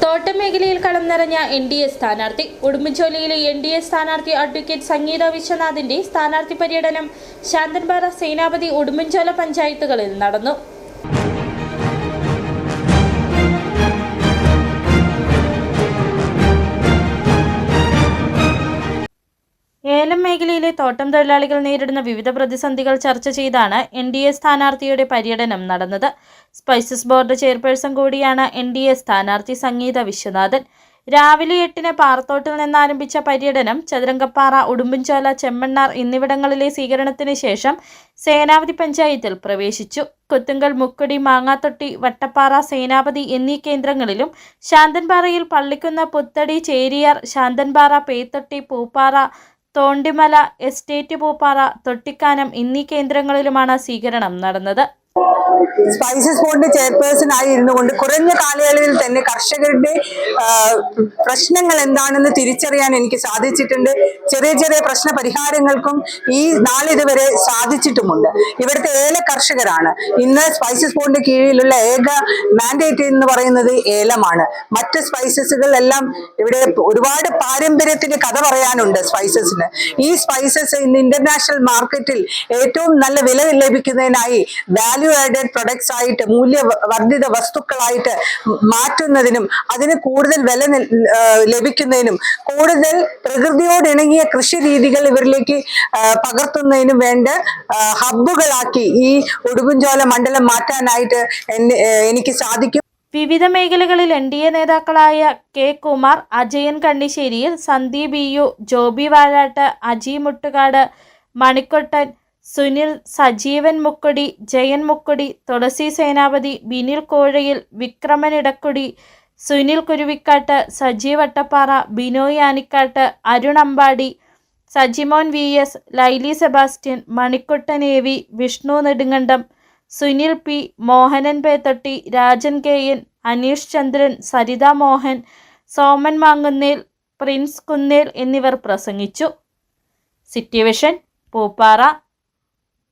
തോട്ടം മേഖലയിൽ കളം നിറഞ്ഞ NDA സ്ഥാനാർത്ഥി. ഉടുമ്പൻചോലയിലെ NDA സ്ഥാനാർത്ഥി അഡ്വക്കേറ്റ് സംഗീത വിശ്വനാഥിന്റെ സ്ഥാനാർത്ഥി പര്യടനം ശാന്തൻപാറ, സേനാപതി, ഉടുമ്പൻചോല പഞ്ചായത്തുകളിൽ നടന്നു. ഏലം മേഖലയിലെ തോട്ടം തൊഴിലാളികൾ നേരിടുന്ന വിവിധ പ്രതിസന്ധികൾ ചർച്ച ചെയ്താണ് NDA സ്ഥാനാർത്ഥിയുടെ പര്യടനം നടന്നത്. സ്പൈസസ് ബോർഡ് ചെയർപേഴ്സൺ കൂടിയാണ് NDA സ്ഥാനാർത്ഥി സംഗീത വിശ്വനാഥൻ. രാവിലെ 8-ന് പാറത്തോട്ടിൽ നിന്നാരംഭിച്ച പര്യടനം ചതുരംഗപ്പാറ, ഉടുമ്പൻചോല, ചെമ്മണ്ണാർ എന്നിവിടങ്ങളിലെ സ്വീകരണത്തിന് ശേഷം സേനാപതി പഞ്ചായത്തിൽ പ്രവേശിച്ചു. കൊത്തുങ്കൽ, മുക്കുടി, മാങ്ങാത്തൊട്ടി, വട്ടപ്പാറ, സേനാപതി എന്നീ കേന്ദ്രങ്ങളിലും ശാന്തൻപാറയിൽ പള്ളിക്കുന്ന്, പുത്തടി, ചേരിയാർ, ശാന്തൻപാറ, പേത്തൊട്ടി, പൂപ്പാറ, തോണ്ടിമല, എസ്റ്റേറ്റ്, പൂപ്പാറ, തൊട്ടിക്കാനം എന്നീ കേന്ദ്രങ്ങളിലുമാണ് സ്വീകരണം നടന്നത്. സ്പൈസസ് ബോർഡിന്റെ ചെയർപേഴ്സൺ ആയി ഇരുന്നുകൊണ്ട് കുറഞ്ഞ കാലയളവിൽ തന്നെ കർഷകരുടെ പ്രശ്നങ്ങൾ എന്താണെന്ന് തിരിച്ചറിയാൻ എനിക്ക് സാധിച്ചിട്ടുണ്ട്. ചെറിയ ചെറിയ പ്രശ്ന പരിഹാരങ്ങൾക്കും ഈ നാളിതുവരെ സാധിച്ചിട്ടുമുണ്ട്. ഇവിടുത്തെ ഏല കർഷകരാണ് ഇന്ന് സ്പൈസസ് ബോർഡിന്റെ കീഴിലുള്ള ഏക മാൻഡേറ്റ് എന്ന് പറയുന്നത് ഏലമാണ്. മറ്റ് സ്പൈസസുകൾ എല്ലാം ഇവിടെ ഒരുപാട് പാരമ്പര്യത്തിന്റെ കഥ പറയാനുണ്ട് സ്പൈസസിന്. ഈ സ്പൈസസ് ഇന്ന് ഇന്റർനാഷണൽ മാർക്കറ്റിൽ ഏറ്റവും നല്ല വില ലഭിക്കുന്നതിനായി വാല്യൂ ആഡഡ് പ്രൊഡക്ട്സ് ആയിട്ട്, മൂല്യവർദ്ധിത വസ്തുക്കളായിട്ട് മാറ്റുന്നതിനും അതിന് കൂടുതൽ വില ലഭിക്കുന്നതിനും കൂടുതൽ പ്രകൃതിയോട് ഇണങ്ങിയ കൃഷി രീതികൾ ഇവരിലേക്ക് പകർത്തുന്നതിനും വേണ്ട ഹബ്ബുകളാക്കി ഈ ഉടുമ്പൻചോല മണ്ഡലം മാറ്റാനായിട്ട് എനിക്ക് സാധിക്കും. വിവിധ മേഖലകളിൽ NDA നേതാക്കളായ K. Kumar, Ajayan Kannisseriyil, Sandeep EU, Joby Vazhattu, Aji Muttukad, Manikottan, Sunil, Sajeevan Mukkudi, Jayan Mukkudi, Thulasi Senapathi, Binil Kozhayil, Vikraman Idakkudi, Sunil Kuruvikkattu, Saji Vattappara, Binoy Anikkattu, Arun Ambadi, Sajimon VS, Laili Sebastian, Manikuttan AV, Vishnu Nedumkandam, Sunil P, Mohanan Pethotti, Rajan KN, Aneesh Chandran, Saritha Mohan, Soman Mangunnel, Prince Kunnel എന്നിവർ പ്രസംഗിച്ചു. City Vision, Pooppara.